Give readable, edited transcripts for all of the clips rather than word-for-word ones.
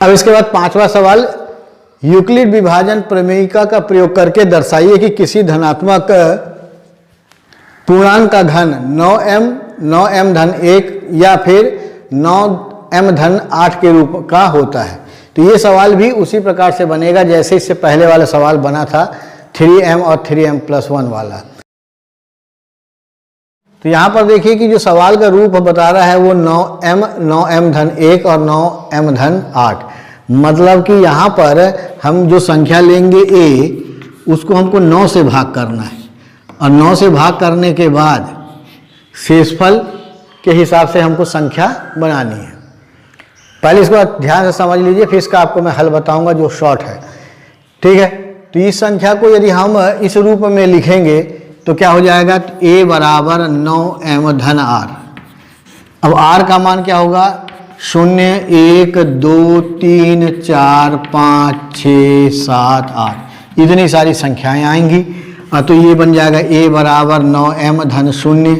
अब इसके बाद पांचवा सवाल, यूक्लिड विभाजन प्रमेयिका का प्रयोग करके दर्शाइए कि किसी धनात्मक पूर्णांक का घन 9m धन 1 या फिर 9m धन 8 के रूप का होता है। तो ये सवाल भी उसी प्रकार से बनेगा जैसे इससे पहले वाला सवाल बना था 3m और 3m+1 वाला। तो यहाँ पर देखिए कि जो सवाल का रूप बता रहा है वो 9m धन 1 और 9m धन 8, मतलब कि यहाँ पर हम जो संख्या लेंगे a, उसको हमको 9 से भाग करना है और 9 से भाग करने के बाद शेषफल के हिसाब से हमको संख्या बनानी है। पहले इसको ध्यान से समझ लीजिए, फिर इसका आपको मैं हल बताऊंगा जो शॉर्ट है, ठीक है। तो इस संख्या को यदि हम इस रूप में लिखेंगे तो क्या हो जाएगा, a बराबर 9m धन r। अब r का मान क्या होगा, 0 1 2 3 4 5 6 7 8, इतनी सारी संख्याएं आएंगी। तो ये बन जाएगा a बराबर 9m धन 0,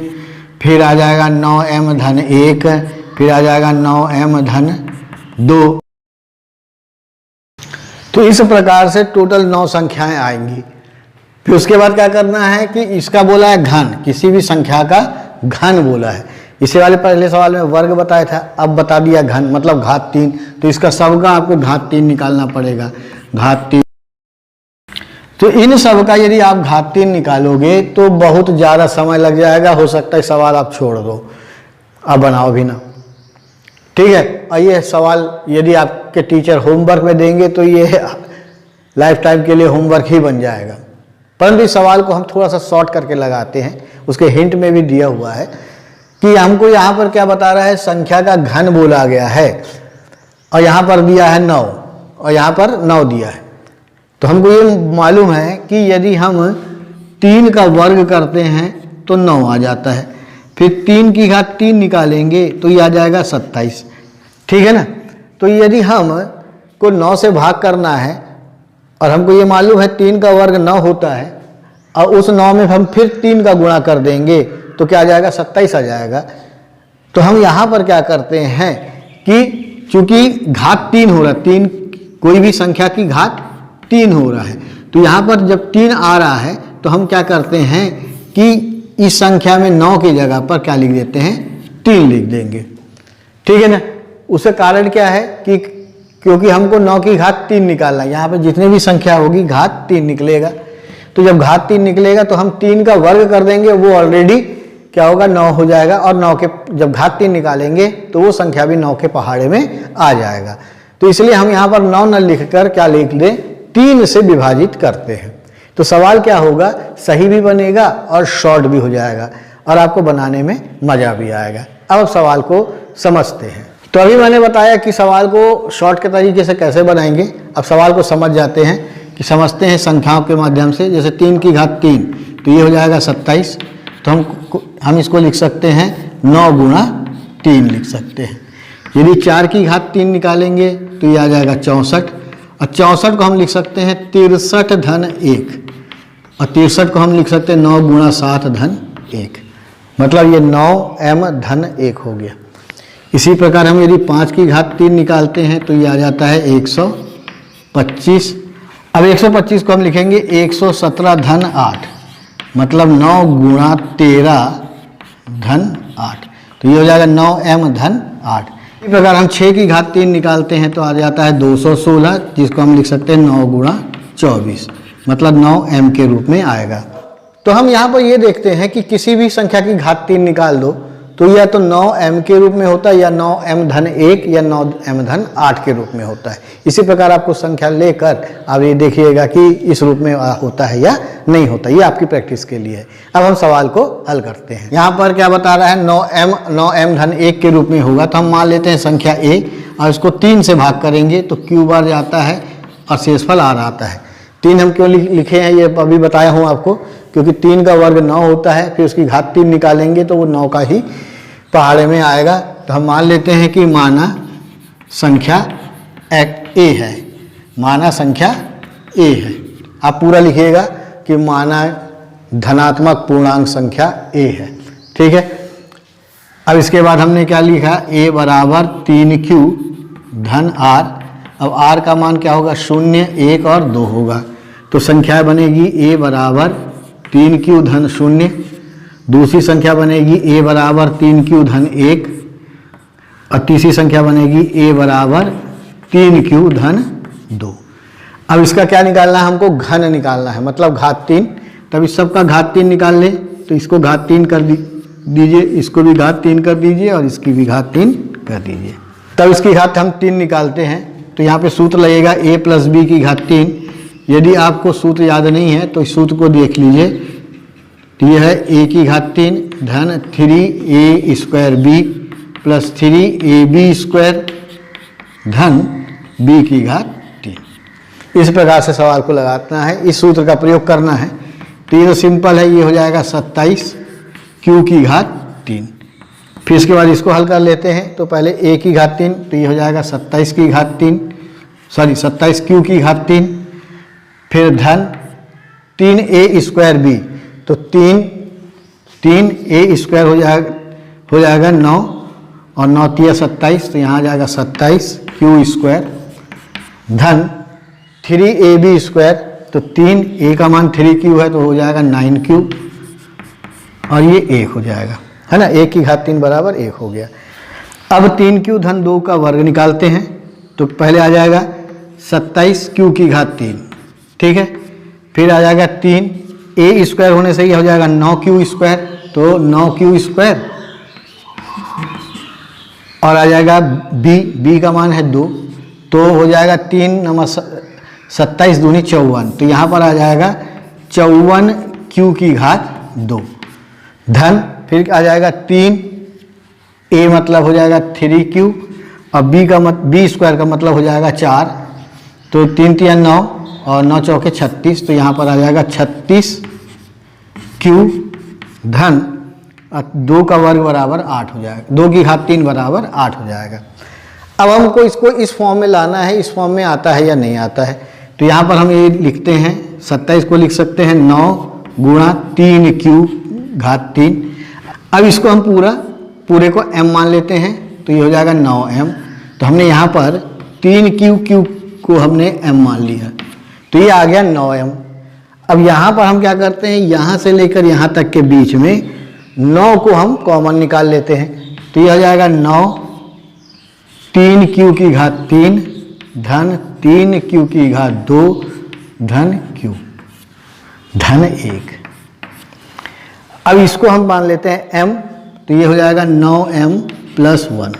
फिर आ जाएगा 9m धन 1, फिर आ जाएगा 9m धन 2। तो इस प्रकार से टोटल 9 संख्याएं आएंगी। फिर उसके बाद क्या करना है कि इसका बोला है घन, किसी भी संख्या का घन बोला है। इसी वाले पहले सवाल में वर्ग बताया था, अब बता दिया घन मतलब घात 3। तो इसका सबका आपको घात 3 निकालना पड़ेगा, घात 3। तो इन सब का यदि आप घात 3 निकालोगे तो बहुत ज़्यादा समय लग जाएगा, हो सकता है सवाल आप छोड़ दो, अब बनाओ भी ना, ठीक है। और ये सवाल यदि आपके टीचर होमवर्क में देंगे तो ये लाइफ टाइम के लिए होमवर्क ही बन जाएगा। परंतु इस सवाल को हम थोड़ा सा शॉर्ट करके लगाते हैं, उसके हिंट में भी दिया हुआ है कि हमको यहाँ पर क्या बता रहा है, संख्या का घन बोला गया है और यहाँ पर दिया है 9 और यहाँ पर 9 दिया है। तो हमको ये मालूम है कि यदि हम 3 का वर्ग करते हैं तो 9 आ जाता है, फिर 3 की घात 3 निकालेंगे तो ये आ जाएगा 27, ठीक है ना। तो यदि हम को 9 से भाग करना है और हमको ये मालूम है 3 का वर्ग 9 होता है और उस 9 में हम फिर 3 का गुणा कर देंगे तो क्या आ जाएगा, 27 आ जाएगा। तो हम यहाँ पर क्या करते हैं कि चूंकि घात 3 हो रहा है, 3 कोई भी संख्या की घात 3 हो रहा है, तो यहाँ पर जब 3 आ रहा है तो हम क्या करते हैं कि इस संख्या में 9 की जगह पर क्या लिख देते हैं, 3 लिख देंगे, ठीक है ना। उसका कारण क्या है कि क्योंकि हमको 9 की घात 3 निकालना है, यहाँ पर जितनी भी संख्या होगी घात 3 निकलेगा। तो जब घात 3 निकलेगा तो हम 3 का वर्ग कर देंगे, वो ऑलरेडी क्या होगा, 9 हो जाएगा और 9 के जब घात 3 निकालेंगे तो वो संख्या भी 9 के पहाड़े में आ जाएगा। तो इसलिए हम यहाँ पर 9 न लिखकर क्या लिख दें, 3 से विभाजित करते हैं। तो सवाल क्या होगा, सही भी बनेगा और शॉर्ट भी हो जाएगा और आपको बनाने में मजा भी आएगा। अब सवाल को समझते हैं। तो अभी मैंने बताया कि सवाल को शॉर्ट के तरीके से कैसे बनाएंगे। अब सवाल को समझ जाते हैं कि समझते हैं संख्याओं के माध्यम से। जैसे 3 की घात 3 तो ये हो जाएगा 27, तो हम इसको लिख सकते हैं 9 गुणा 3 लिख सकते हैं। यदि 4 की घात 3 निकालेंगे तो ये आ जाएगा 64 और 64 को हम लिख सकते हैं 63 धन 1 और 63 को हम लिख सकते हैं 9 गुणा 7 धन 1, मतलब ये 9m धन 1 हो गया। इसी प्रकार हम यदि 5 की घात 3 निकालते हैं तो ये आ जाता है 125। अब 125 को हम लिखेंगे 117 धन 8, मतलब 9 गुणा 13 धन 8, तो ये हो जाएगा 9m धन 8। इसी प्रकार हम 6 की घात 3 निकालते हैं तो आ जाता है 216, जिसको हम लिख सकते हैं 9 गुणा 24, मतलब 9m के रूप में आएगा। तो हम यहाँ पर ये देखते हैं कि किसी भी संख्या की घात 3 निकाल दो तो या तो 9m के रूप में होता है या 9m धन 1 या 9m धन 8 के रूप में होता है। इसी प्रकार आपको संख्या लेकर आप ये देखिएगा कि इस रूप में होता है या नहीं होता, ये आपकी प्रैक्टिस के लिए है। अब हम सवाल को हल करते हैं। यहाँ पर क्या बता रहा है, 9m धन 1 के रूप में होगा, तो हम मान लेते हैं संख्या a और इसको 3 से भाग करेंगे तो q बार जाता है और शेषफल r आता है। 3 हम क्यों लिखे हैं ये अभी बताया हूँ आपको, क्योंकि 3 का वर्ग 9 होता है, फिर उसकी घात 3 निकालेंगे तो वो 9 का ही पहाड़े में आएगा। तो हम मान लेते हैं कि माना संख्या a है, माना संख्या a है। आप पूरा लिखिएगा कि माना धनात्मक पूर्णांक संख्या a है, ठीक है। अब इसके बाद हमने क्या लिखा, a बराबर 3q धन r अब r का मान क्या होगा, 0, 1 और 2 होगा। तो संख्या बनेगी a बराबर 3q धन 0, दूसरी संख्या बनेगी a बराबर 3q धन 1 और तीसरी संख्या बनेगी a बराबर 3q धन 2। अब इसका क्या निकालना है, हमको घन निकालना है, मतलब घात 3। तब इस सब का घात 3 निकाल ले, तो इसको घात 3 कर दीजिए, इसको भी घात 3 कर दीजिए और इसकी भी घात 3 कर दीजिए। तब इसकी घात हम 3 निकालते हैं, तो यहाँ पे सूत्र लगेगा a प्लस बी की घात 3। यदि आपको सूत्र याद नहीं है तो इस सूत्र को देख लीजिए। तो यह है a की घात 3 धन 3a square b plus 3ab square धन b की घात 3। इस प्रकार से सवाल को लगाना है, इस सूत्र का प्रयोग करना है। तो ये तो सिंपल है, ये हो जाएगा 27 q की घात 3। फिर इसके बाद इसको हल कर लेते हैं। तो पहले a की घात 3, तो ये हो जाएगा 27 की घात 3, सॉरी 27 q की घात 3, फिर धन 3a स्क्वायर b, तो 3a स्क्वायर हो जाएगा 9 और 9 तिया 27, तो यहाँ आ जाएगा 27 q स्क्वायर धन 3ab स्क्वायर, तो 3a का मान 3q है तो हो जाएगा 9q और ये 1 हो जाएगा, है ना। 1 की घात 3 बराबर 1 हो गया। अब 3q धन 2 का वर्ग निकालते हैं। तो पहले आ जाएगा 27q की घात 3, ठीक है। फिर आ जाएगा 3a स्क्वायर होने से ही हो जाएगा 9q स्क्वायर, तो 9q स्क्वायर और आ जाएगा b का मान है 2, तो हो जाएगा 3 नमः 27 दूनी 54, तो यहाँ पर आ जाएगा 54q की घात 2 धन, फिर आ जाएगा 3a मतलब हो जाएगा 3q और b स्क्वायर का मतलब हो जाएगा 4, तो 3 तिया 9 और 9 चौके 36, तो यहाँ पर आ जाएगा 36q धन 2 का वर्ग बराबर 8 हो जाएगा, 2 की घात 3 बराबर 8 हो जाएगा। अब हमको इसको इस फॉर्म में लाना है, इस फॉर्म में आता है या नहीं आता है। तो यहाँ पर हम ये लिखते हैं, 27 को लिख सकते हैं 9 गुणा 3q घात 3। अब इसको हम पूरे को m मान लेते हैं, तो ये हो जाएगा 9m। तो हमने यहाँ पर 3q को हमने m मान लिया, तो ये आ गया 9m। अब यहाँ पर हम क्या करते हैं, यहाँ से लेकर यहाँ तक के बीच में 9 को हम कॉमन निकाल लेते हैं। तो ये हो जाएगा 9 3q की घात 3 धन 3q की घात 2 धन q धन 1। अब इसको हम मान लेते हैं m, तो ये हो जाएगा 9m प्लस 1।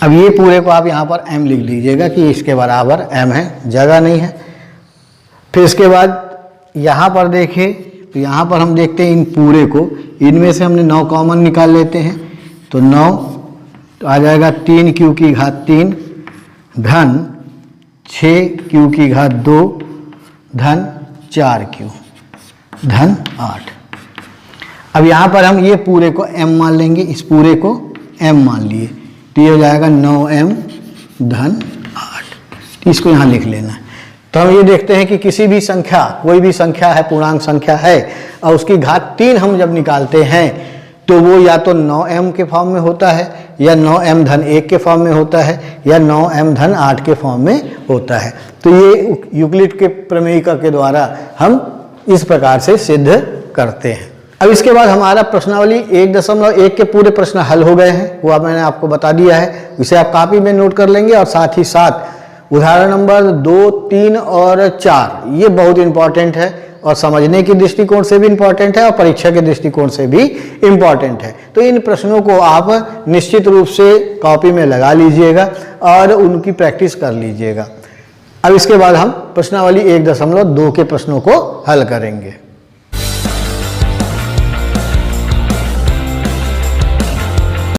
अब ये पूरे को आप यहाँ पर m लिख लीजिएगा कि इसके बराबर m है, जगह नहीं है। फिर इसके बाद यहाँ पर देखें, तो यहाँ पर हम देखते हैं इन पूरे को, इनमें से हमने 9 कॉमन निकाल लेते हैं, तो 9 तो आ जाएगा 3q की घात 3 धन 6q की घात 2 धन 4q धन 8। अब यहाँ पर हम ये पूरे को m मान लेंगे, इस पूरे को m मान लिए, तो ये हो जाएगा 9m धन 8। तो इसको यहाँ लिख लेना है। तो हम ये देखते हैं कि किसी भी संख्या, कोई भी संख्या है, पूर्णांक संख्या है और उसकी घात 3 हम जब निकालते हैं तो वो या तो 9m के फॉर्म में होता है या 9m धन 1 के फॉर्म में होता है या 9m धन 8 के फॉर्म में होता है। तो ये यूक्लिड के प्रमेयिका के द्वारा हम इस प्रकार से सिद्ध करते हैं। अब इसके बाद हमारा प्रश्नावली 1.1 के पूरे प्रश्न हल हो गए हैं, वो मैंने आपको बता दिया है। इसे आप कॉपी में नोट कर लेंगे और साथ ही साथ उदाहरण नंबर 2, 3 और 4 ये बहुत इंपॉर्टेंट है और समझने की दृष्टिकोण से भी इंपॉर्टेंट है और परीक्षा के दृष्टिकोण से भी इंपॉर्टेंट है। तो इन प्रश्नों को आप निश्चित रूप से कॉपी में लगा लीजिएगा और उनकी प्रैक्टिस कर लीजिएगा। अब इसके बाद हम प्रश्नावली 1.2 के प्रश्नों को हल करेंगे।